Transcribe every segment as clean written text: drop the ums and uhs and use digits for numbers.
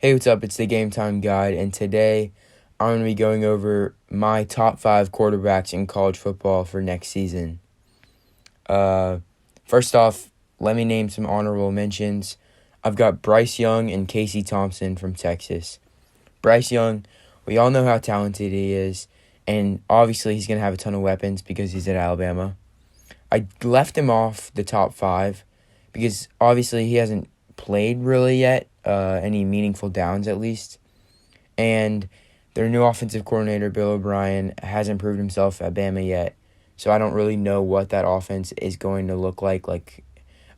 Hey, what's up? It's the Game Time Guide, and today I'm going to be going over my top 5 quarterbacks in college football for next season. First off, let me name some honorable mentions. I've got Bryce Young and Thompson from Texas. Bryce Young, we all know how talented he is, and obviously he's going to have a ton of weapons because he's at Alabama. I left him off the top 5 because obviously he hasn't played really yet, any meaningful downs at least. And their new offensive coordinator, Bill O'Brien, hasn't proved himself at Bama yet. So I don't really know what that offense is going to look like.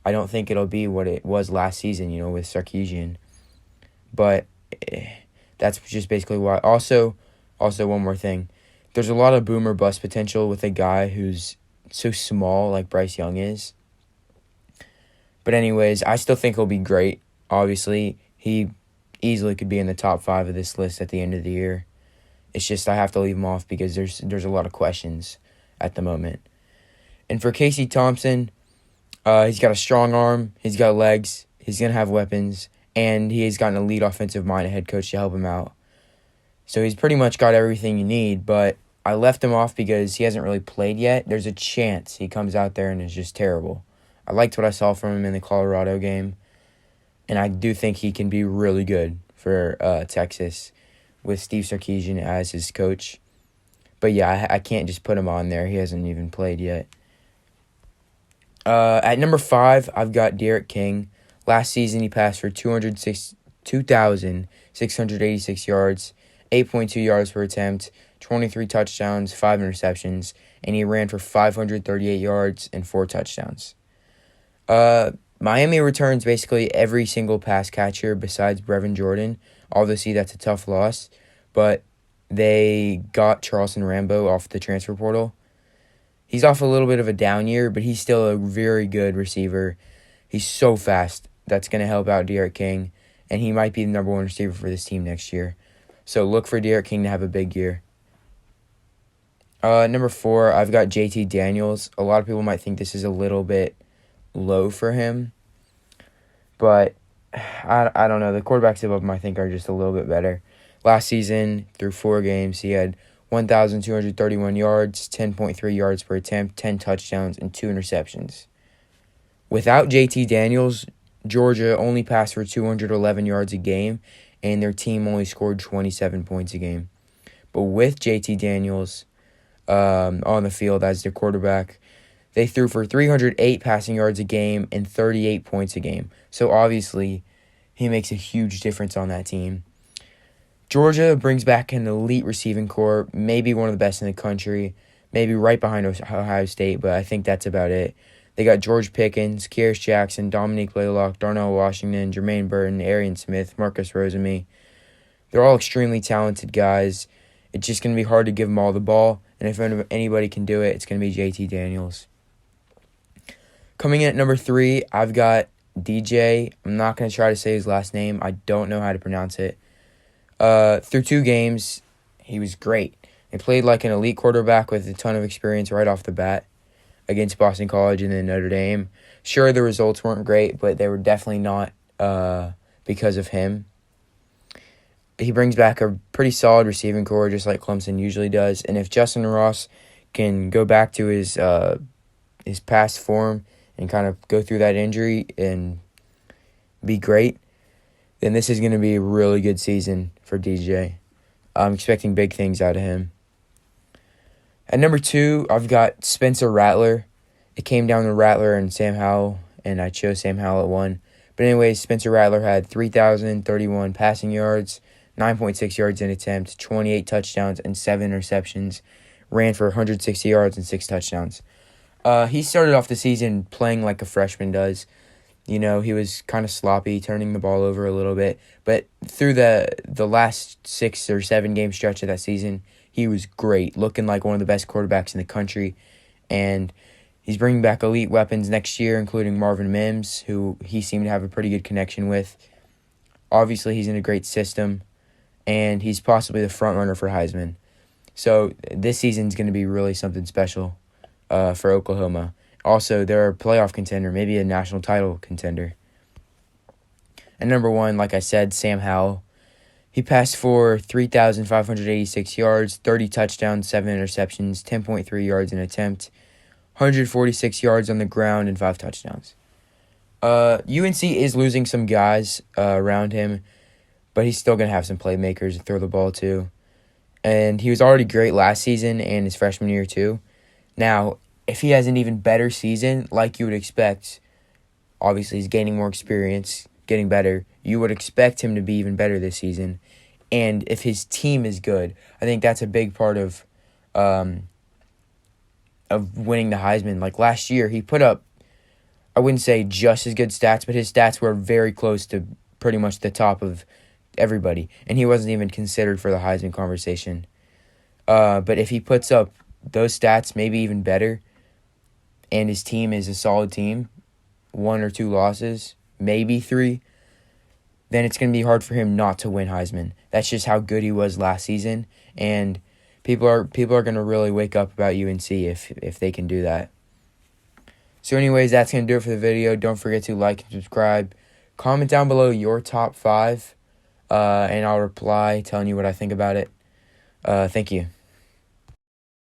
I don't think it'll be what it was last season, with Sarkisian. But that's just basically why. Also, one more thing. There's a lot of boom or bust potential with a guy who's so small like Bryce Young is. But anyways, I still think he'll be great. Obviously, he easily could be in the top 5 of this list at the end of the year. It's just I have to leave him off because there's a lot of questions at the moment. And for Thompson, he's got a strong arm, he's got legs, he's going to have weapons, and he's got an elite offensive mind, a head coach to help him out. So he's pretty much got everything you need, but I left him off because he hasn't really played yet. There's a chance he comes out there and is just terrible. I liked what I saw from him in the Colorado game, and I do think he can be really good for Texas with Steve Sarkisian as his coach. But yeah, I can't just put him on there. He hasn't even played yet. At number 5, I've got Derek King. Last season, he passed for 2,686 yards, 8.2 yards per attempt, 23 touchdowns, 5 interceptions, and he ran for 538 yards and 4 touchdowns. Miami returns basically every single pass catcher besides Brevin Jordan. Obviously, that's a tough loss, but they got Charleston Rambo off the transfer portal. He's off a little bit of a down year, but he's still a very good receiver. He's so fast. That's going to help out Derek King, and he might be the number 1 receiver for this team next year. So look for Derek King to have a big year. Number 4, I've got JT Daniels. A lot of people might think this is a little bit low for him, but I don't know. The quarterbacks above him, I think, are just a little bit better. Last season, through 4 games, he had 1,231 yards, 10.3 yards per attempt, 10 touchdowns, and 2 interceptions. Without JT Daniels, Georgia only passed for 211 yards a game, and their team only scored 27 points a game. But with JT Daniels on the field as their quarterback, they threw for 308 passing yards a game and 38 points a game. So obviously, he makes a huge difference on that team. Georgia brings back an elite receiving corps, maybe one of the best in the country, maybe right behind Ohio State, but I think that's about it. They got George Pickens, Kearis Jackson, Dominique Blaylock, Darnell Washington, Jermaine Burton, Arian Smith, Marcus Rosemy. They're all extremely talented guys. It's just going to be hard to give them all the ball, and if anybody can do it, it's going to be JT Daniels. Coming in at number 3, I've got DJ. I'm not going to try to say his last name. I don't know how to pronounce it. Through 2 games, he was great. He played like an elite quarterback with a ton of experience right off the bat against Boston College and then Notre Dame. Sure, the results weren't great, but they were definitely not because of him. He brings back a pretty solid receiving core, just like Clemson usually does. And if Justin Ross can go back to his past form and kind of go through that injury and be great, then this is going to be a really good season for DJ. I'm expecting big things out of him. At number 2, I've got Spencer Rattler. It came down to Rattler and Sam Howell, and I chose Sam Howell at 1. But anyways, Spencer Rattler had 3,031 passing yards, 9.6 yards in attempt, 28 touchdowns, and 7 interceptions. Ran for 160 yards and 6 touchdowns. He started off the season playing like a freshman does. He was kind of sloppy, turning the ball over a little bit. But through the last 6 or 7 game stretch of that season, he was great, looking like one of the best quarterbacks in the country. And he's bringing back elite weapons next year, including Marvin Mims, who he seemed to have a pretty good connection with. Obviously, he's in a great system, and he's possibly the front runner for Heisman. So this season's going to be really something special for Oklahoma. Also, they're a playoff contender, maybe a national title contender. And number 1, like I said, Sam Howell. He passed for 3,586 yards, 30 touchdowns, 7 interceptions, 10.3 yards an attempt, 146 yards on the ground, and 5 touchdowns. UNC is losing some guys around him, but he's still going to have some playmakers to throw the ball to. And he was already great last season and his freshman year too. Now, if he has an even better season, like you would expect, obviously he's gaining more experience, getting better. You would expect him to be even better this season. And if his team is good, I think that's a big part of winning the Heisman. Like last year, he put up, I wouldn't say just as good stats, but his stats were very close to pretty much the top of everybody. And he wasn't even considered for the Heisman conversation. But if he puts up those stats, maybe even better, and his team is a solid team, 1 or 2 losses, maybe 3, then it's going to be hard for him not to win Heisman. That's just how good he was last season, and people are going to really wake up about UNC if they can do that. So anyways, that's going to do it for the video. Don't forget to like and subscribe. Comment down below your top 5, and I'll reply telling you what I think about it. Thank you.